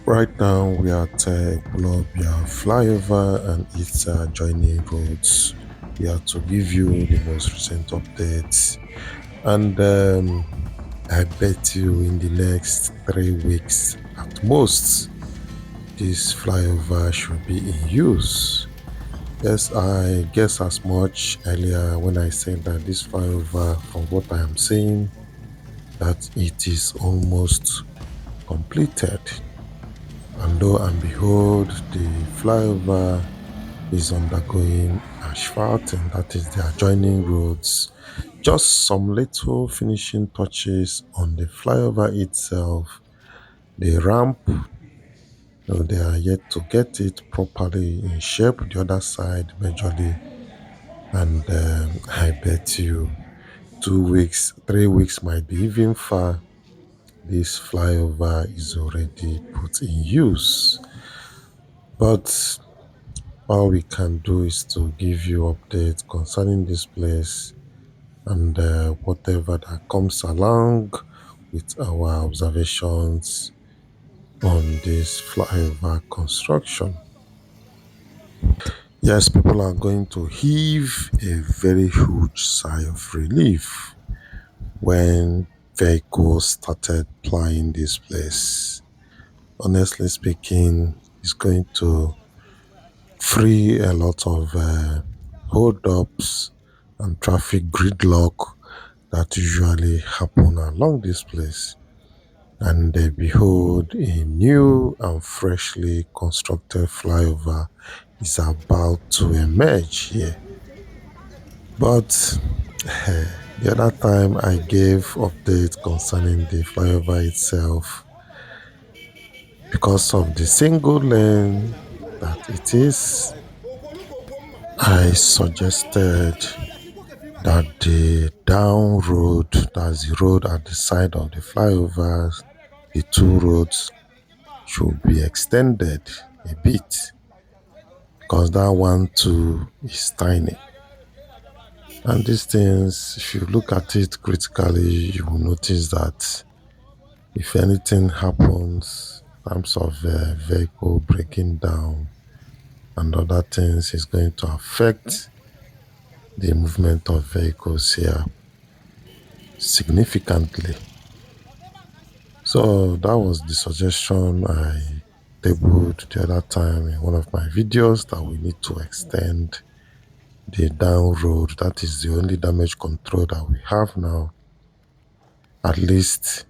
Right now, we are at Ekwulobia Flyover and its adjoining roads. We are to give you the most recent updates, and I bet you in the next 3 weeks at most, this flyover should be in use. Yes, I guess as much earlier when I said that this flyover, from what I am seeing, that it is almost completed. And lo and behold, the flyover is undergoing asphalting, that is the adjoining roads. Just some little finishing touches on the flyover itself. The ramp, they are yet to get it properly in shape, the other side majorly. And I bet you 2 weeks, 3 weeks might be even far. This flyover is already put in use. But all we can do is to give you updates concerning this place and whatever that comes along with our observations on this flyover construction. Yes, people are going to heave a very huge sigh of relief when vehicles started plying this place. Honestly speaking, it's going to free a lot of hold-ups and traffic gridlock that usually happen along this place. And behold, a new and freshly constructed flyover is about to emerge here. But the other time I gave updates concerning the flyover itself, because of the single lane that it is, I suggested that the down road, that's the road at the side of the flyovers, the two roads should be extended a bit because that one too is tiny. And these things, if you look at it critically, you will notice that if anything happens in terms of vehicle breaking down and other things, is going to affect the movement of vehicles here significantly. So that was the suggestion I tabled the other time in one of my videos, that we need to extend the down road. That is the only damage control that we have now. At least,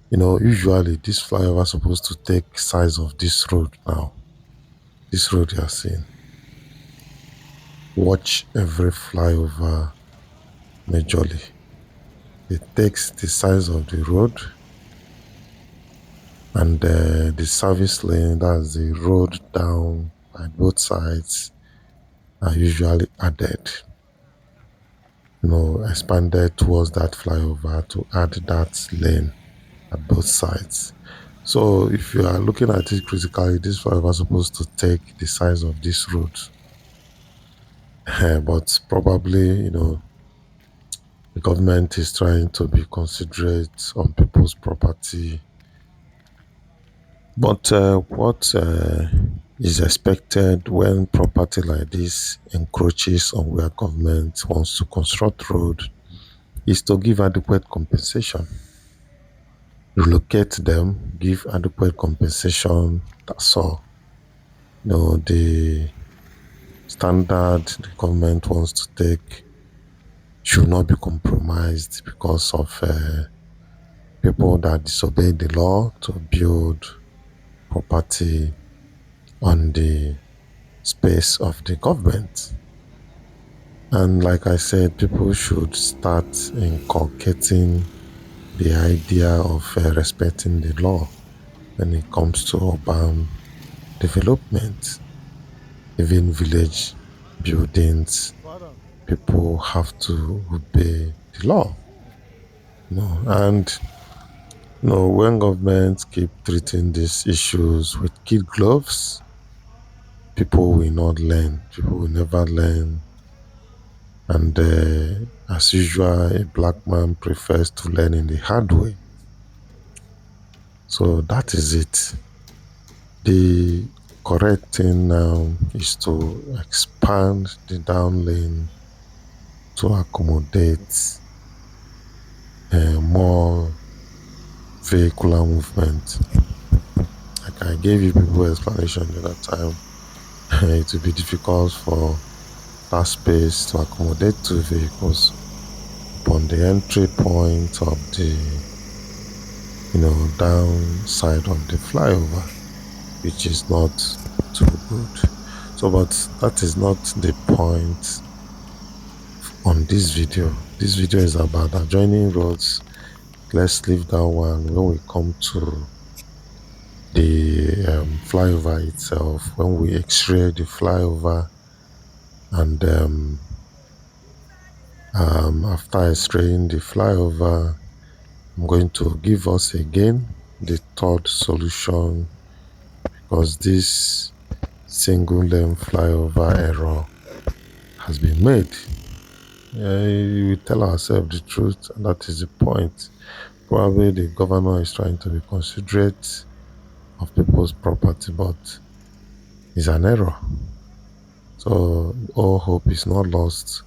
usually this flyover is supposed to take size of this road now. This road you are seeing. Watch every flyover majorly. It takes the size of the road, and the service lane, that's the road down by both sides, are usually added, expanded towards that flyover to add that lane at both sides. So if you are looking at it critically, this flyover is supposed to take the size of this road. But probably, the government is trying to be considerate on people's property. But what is expected when property like this encroaches on where government wants to construct road is to give adequate compensation. Relocate them, give adequate compensation. That's all. The standard the government wants to take should not be compromised because of people that disobey the law to build property on the space of the government. And like I said, people should start inculcating the idea of respecting the law when it comes to urban development, even village buildings. People have to obey the law. And when governments keep treating these issues with kid gloves, people will not learn. People will never learn. And as usual, a black man prefers to learn in the hard way. So that is it. The correct thing now is to expand the down lane to accommodate more vehicular movement. Like I gave you people explanation the other time, it will be difficult for that space to accommodate two vehicles upon the entry point of the downside of the flyover, which is not too good. So, but that is not the point on this video. This video is about adjoining roads. Let's leave that one when we come to the flyover itself. When we x-ray the flyover, and after x-raying the flyover, I'm going to give us again the third solution, because this single lane flyover error has been made. We tell ourselves the truth, and that is the point. Probably the governor is trying to be considerate of people's property, but it's an error. So all hope is not lost.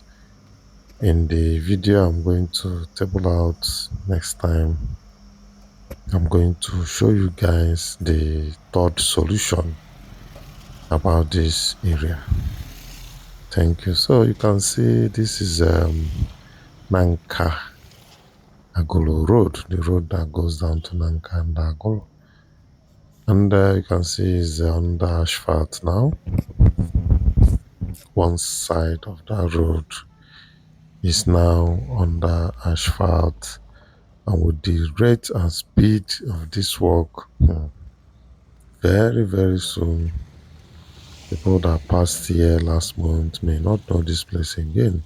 In the video I'm going to table out next time, I'm going to show you guys the third solution about this area. Thank you. So you can see this is Nanka Agolo Road, the road that goes down to Nanka and Agolo. And you can see it's under asphalt now. One side of that road is now under asphalt, and with the rate and speed of this work, very, very soon, people that passed here last month may not know this place again,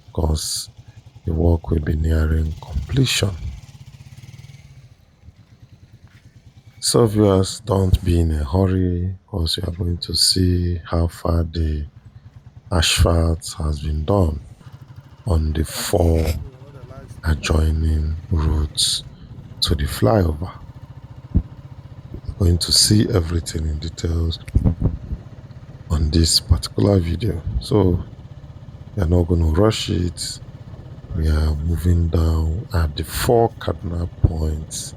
because the work will be nearing completion. So viewers, don't be in a hurry, because you are going to see how far the asphalt has been done on the 4 adjoining roads to the flyover. You're going to see everything in details on this particular video. So we are not going to rush it. We are moving down at the 4 cardinal points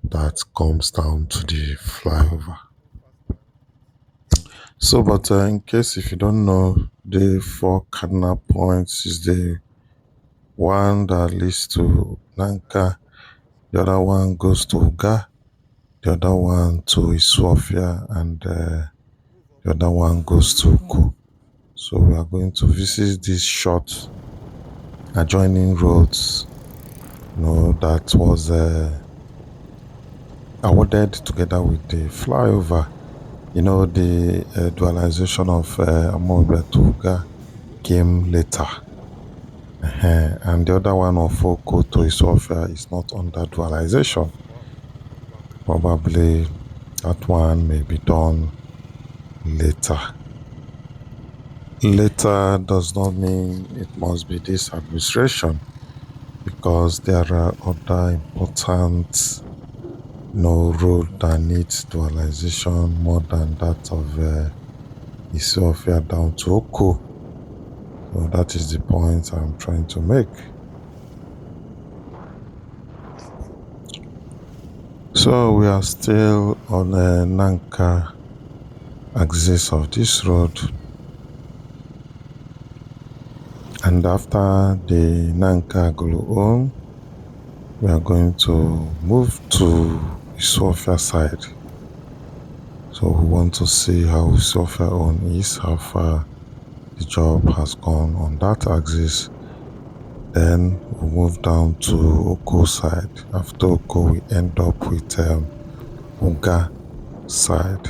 that comes down to the flyover. So, but in case if you don't know, the 4 cardinal points is the one that leads to Nanka, the other one goes to Uga, the other one to Iswafia, and the other one goes to Uku. So we are going to visit these short adjoining roads, that was awarded together with the flyover. The dualization of Amorbia to Uga came later. And the other one of Oko to Isofia is not under dualization. Probably that one may be done later. Later does not mean it must be this administration, because there are other important road that needs dualization more than that of Isofia down to Oko. So that is the point I'm trying to make. So we are still on the Nanka axis of this road, and after the Nanka Guluon, We are going to move to Sophia side. So we want to see how Sophia on is, how far the job has gone on that axis. Then we move down to Oko side. After Oko, we end up with Uga side.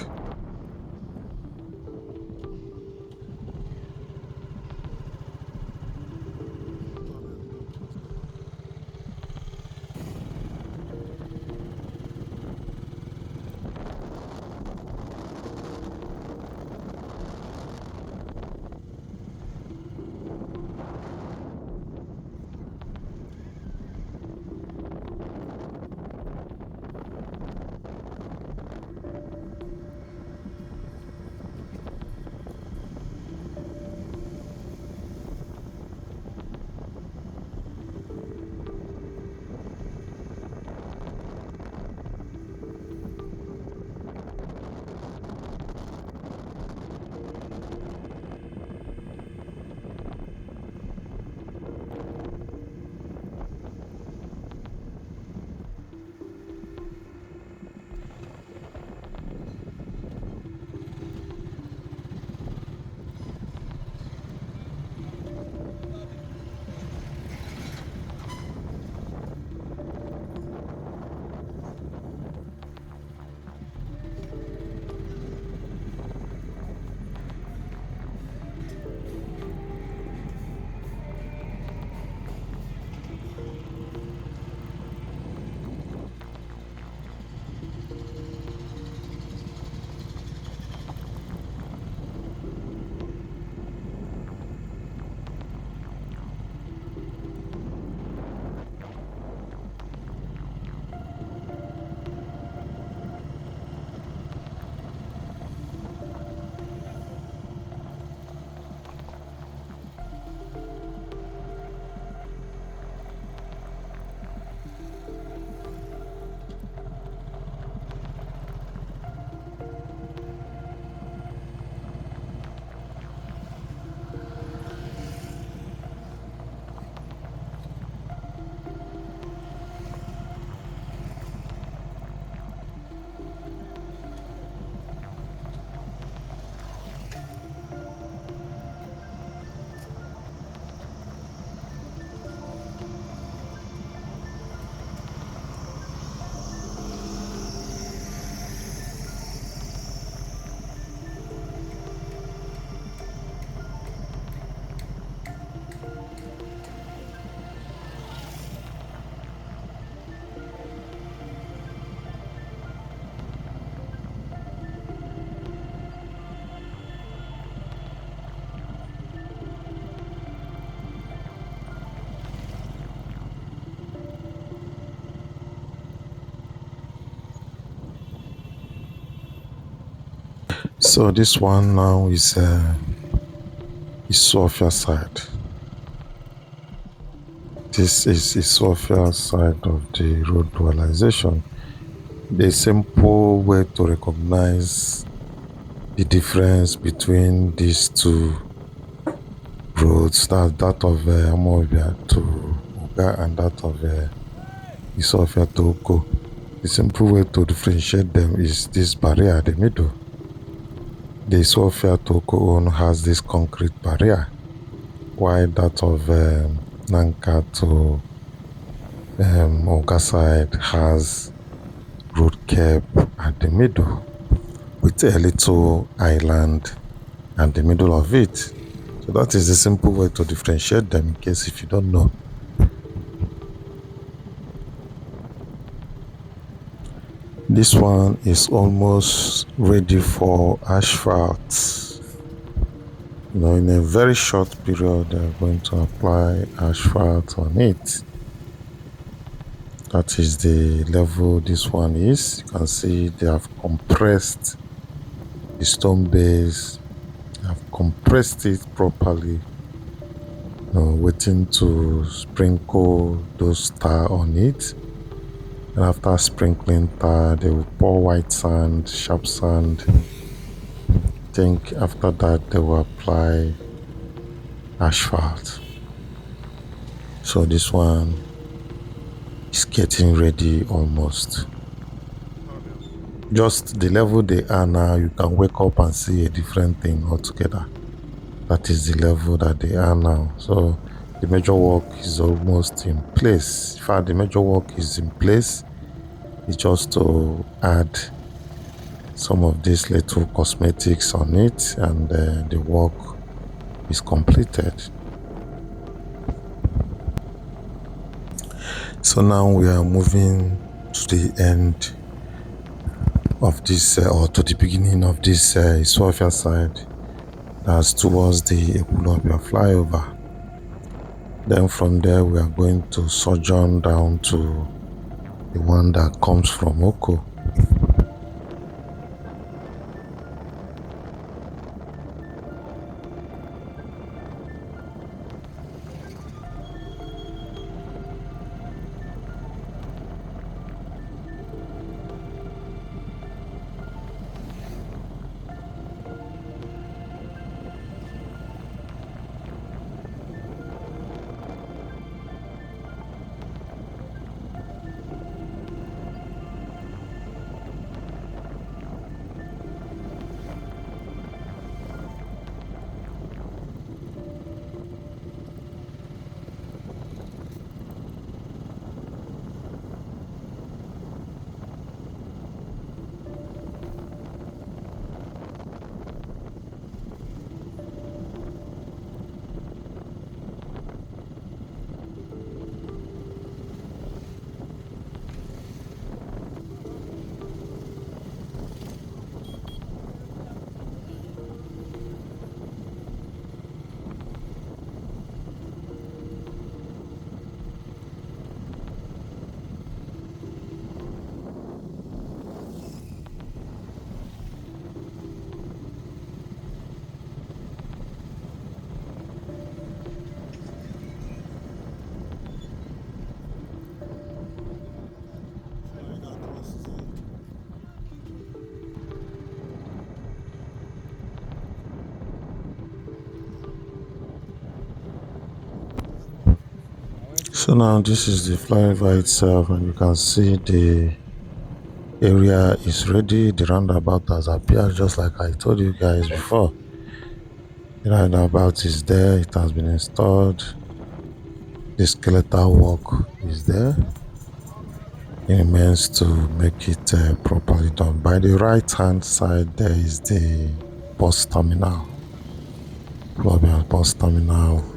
So this one now is Sophia side. This is Sophia side of the road dualization. The simple way to recognize the difference between these two roads, that of Amobia to Uga and that of Isofia to Oko. The simple way to differentiate them is this barrier at the middle. The Isofia to Oko one has this concrete barrier, while that of Nanka to Uga side has road curb at the middle with a little island at the middle of it. So that is the simple way to differentiate them in case if you don't know. This one is almost ready for asphalt. In a very short period, they're going to apply asphalt on it. That is the level this one is. You can see they have compressed the stone base, have compressed it properly, waiting to sprinkle those tar on it. And after sprinkling tar, they will pour white sand, sharp sand. I think after that, they will apply asphalt. So this one is getting ready almost. Just the level they are now, you can wake up and see a different thing altogether. That is the level that they are now. So the major work is almost in place. In fact, the major work is in place. It's just to add some of these little cosmetics on it, and the work is completed. So now we are moving to the end of this, or to the beginning of this Isofia side. That's towards the Ekwulobia Flyover. Then from there, we are going to sojourn down to the one that comes from Oko. So now this is the flyover itself, and you can see the area is ready. The roundabout has appeared, just like I told you guys before. The roundabout is there, it has been installed. The skeletal work is there. It remains to make it properly done. By the right hand side, there is the bus terminal, Ekwulobia bus terminal.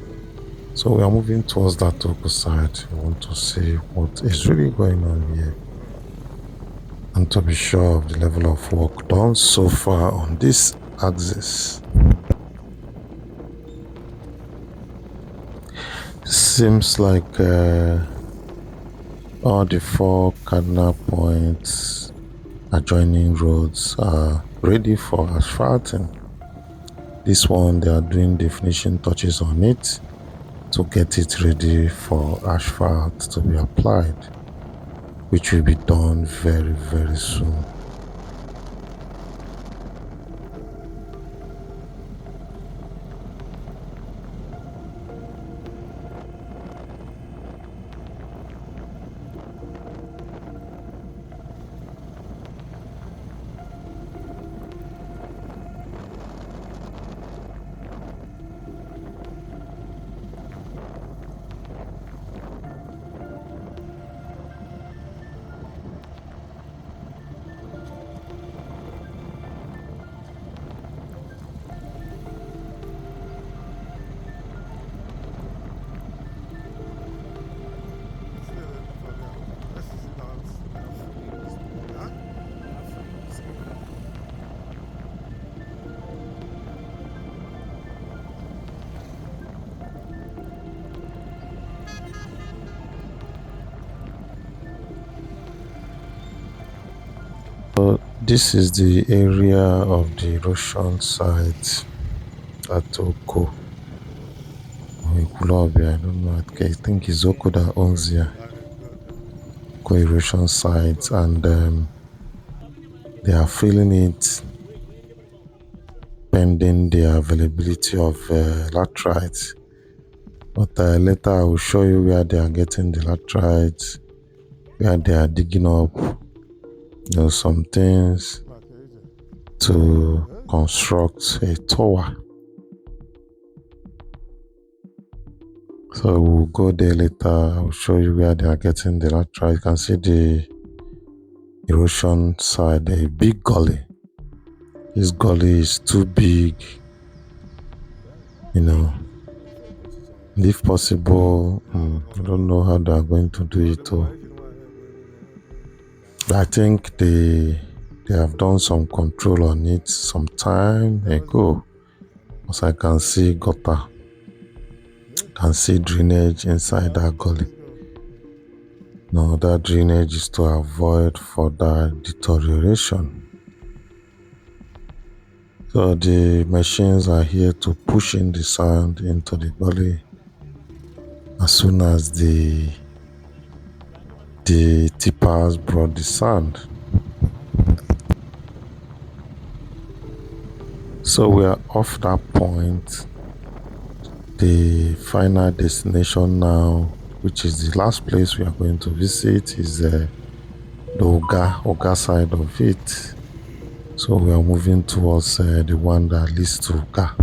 So we are moving towards that Oko side. We want to see what is really going on here, and to be sure of the level of work done so far on this axis. Seems like all the four cardinal points adjoining roads are ready for asphalting. This one, they are doing the finishing touches on it to get it ready for asphalt to be applied, which will be done very, very soon. So this is the area of the erosion site at Oko. Ekwulobia, I don't know. Okay, I think it's Oko that owns here. Oko erosion site, and they are filling it pending the availability of laterites. But later I will show you where they are getting the laterites where they are digging up some things to construct a tower. So we'll go there later. I'll show you where they are getting the lateral. You can see the erosion side, a big gully. This gully is too big, if possible. I don't know how they are going to do it. I think they have done some control on it some time ago. As I can see gutter, can see drainage inside that gully. Now that drainage is to avoid further deterioration. So the machines are here to push in the sand into the gully as soon as the tippers brought the sand. So we are off that point. The final destination now, which is the last place we are going to visit, is the Oga side of it. So we are moving towards the one that leads to Oga.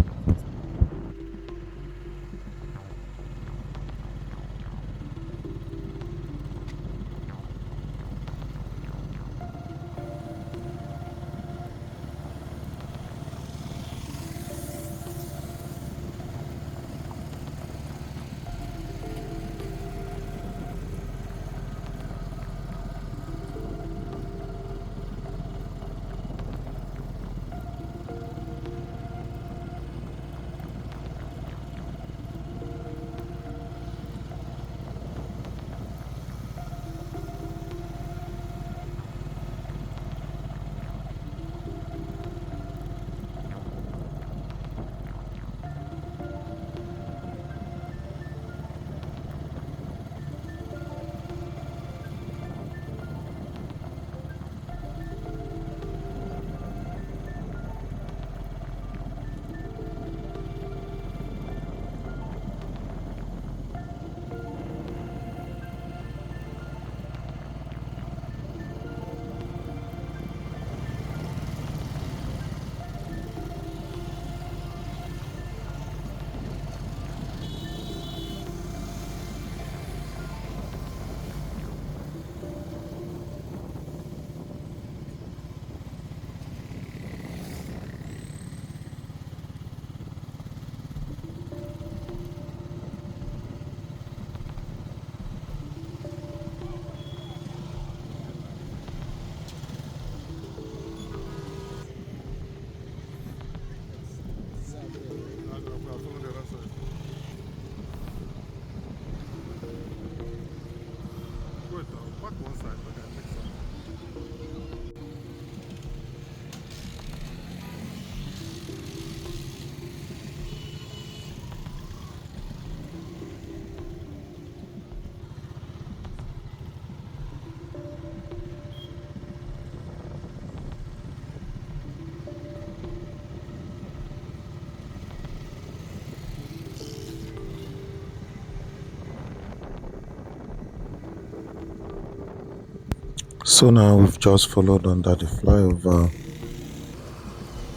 So now we've just followed under the flyover,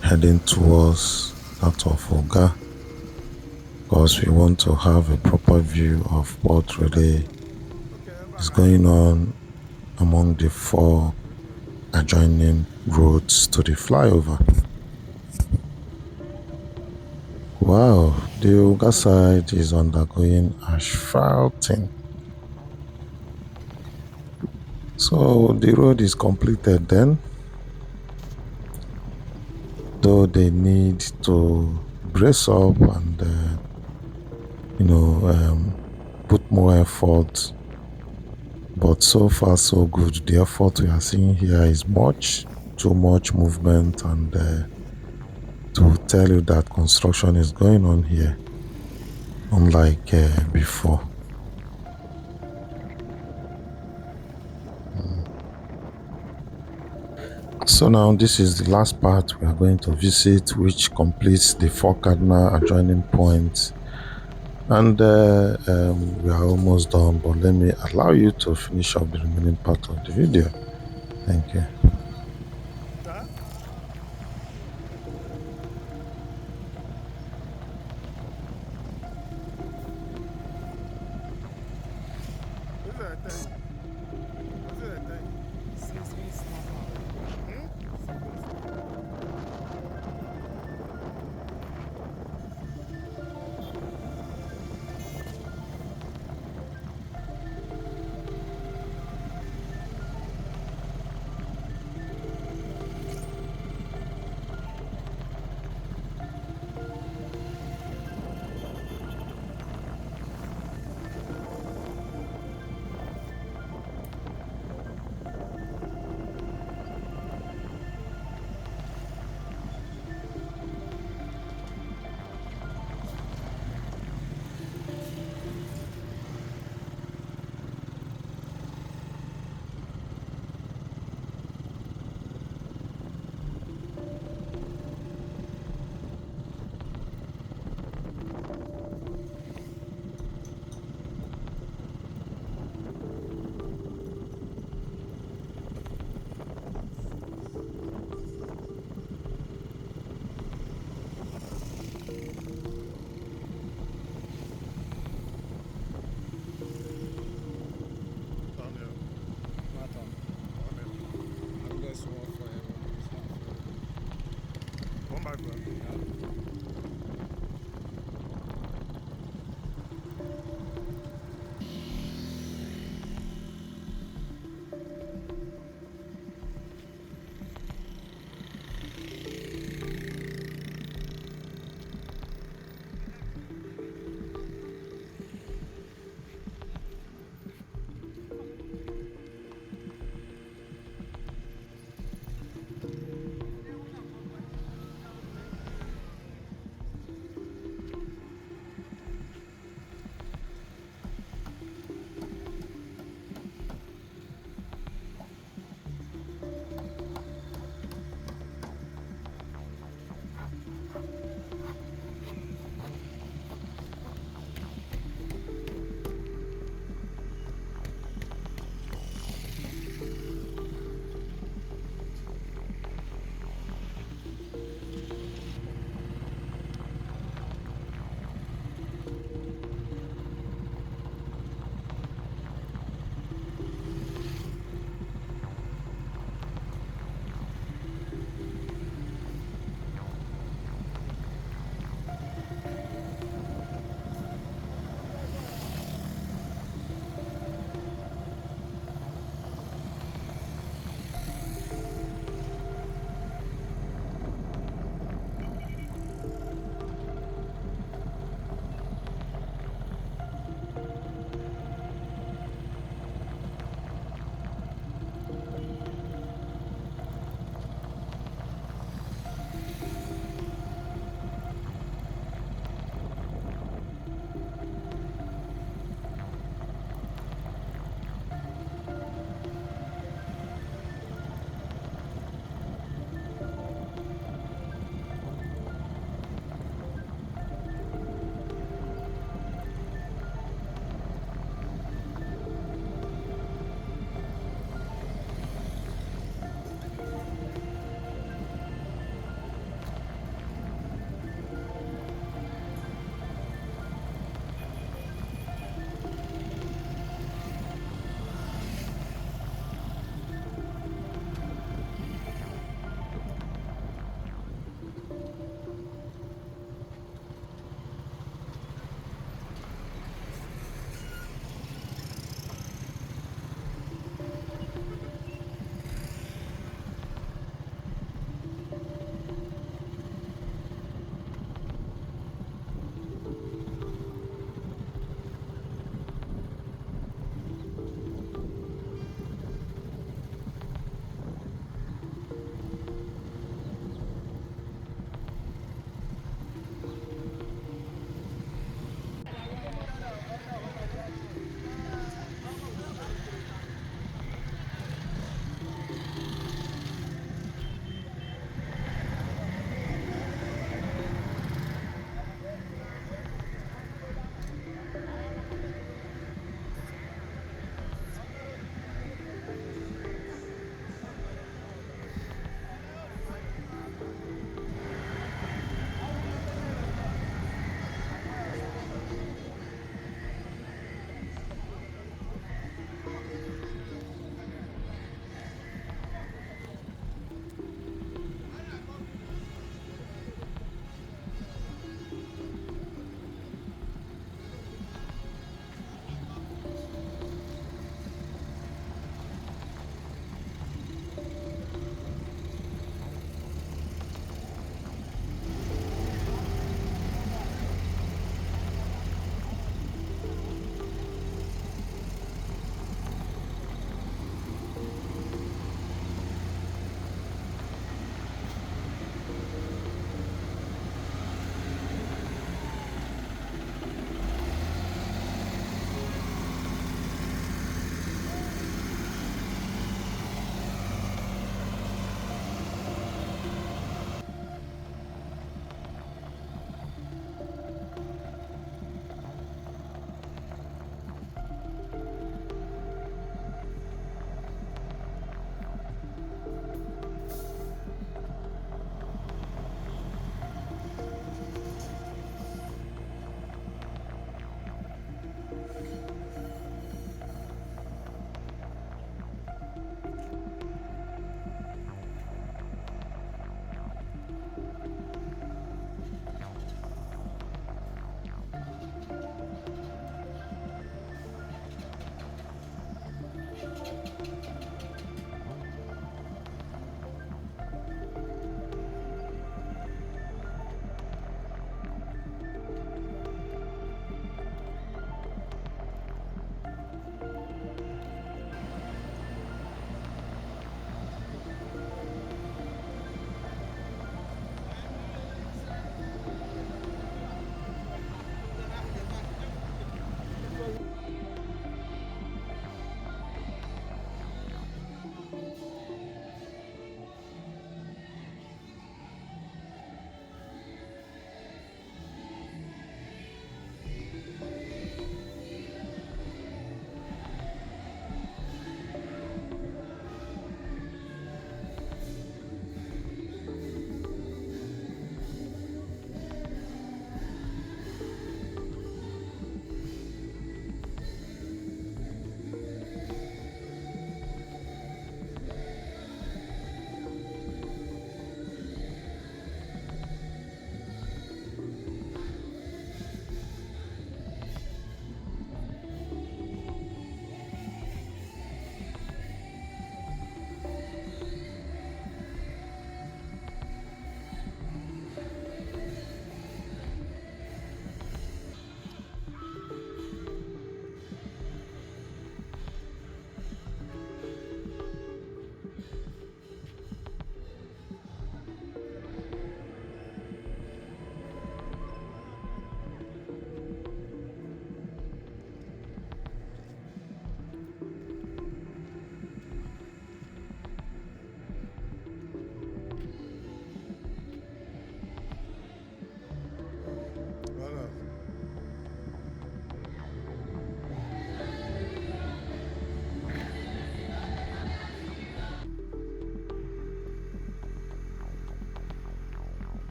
heading towards that of Oga, because we want to have a proper view of what really is going on among the 4 adjoining roads to the flyover. Wow, the Oga side is undergoing asphalting. So the road is completed then, though they need to brace up and put more effort, but so far so good. The effort we are seeing here is too much movement, and to tell you that construction is going on here unlike before. So now this is the last part we are going to visit, which completes the 4 cardinal adjoining points And we are almost done, but let me allow you to finish up the remaining part of the video. Thank you.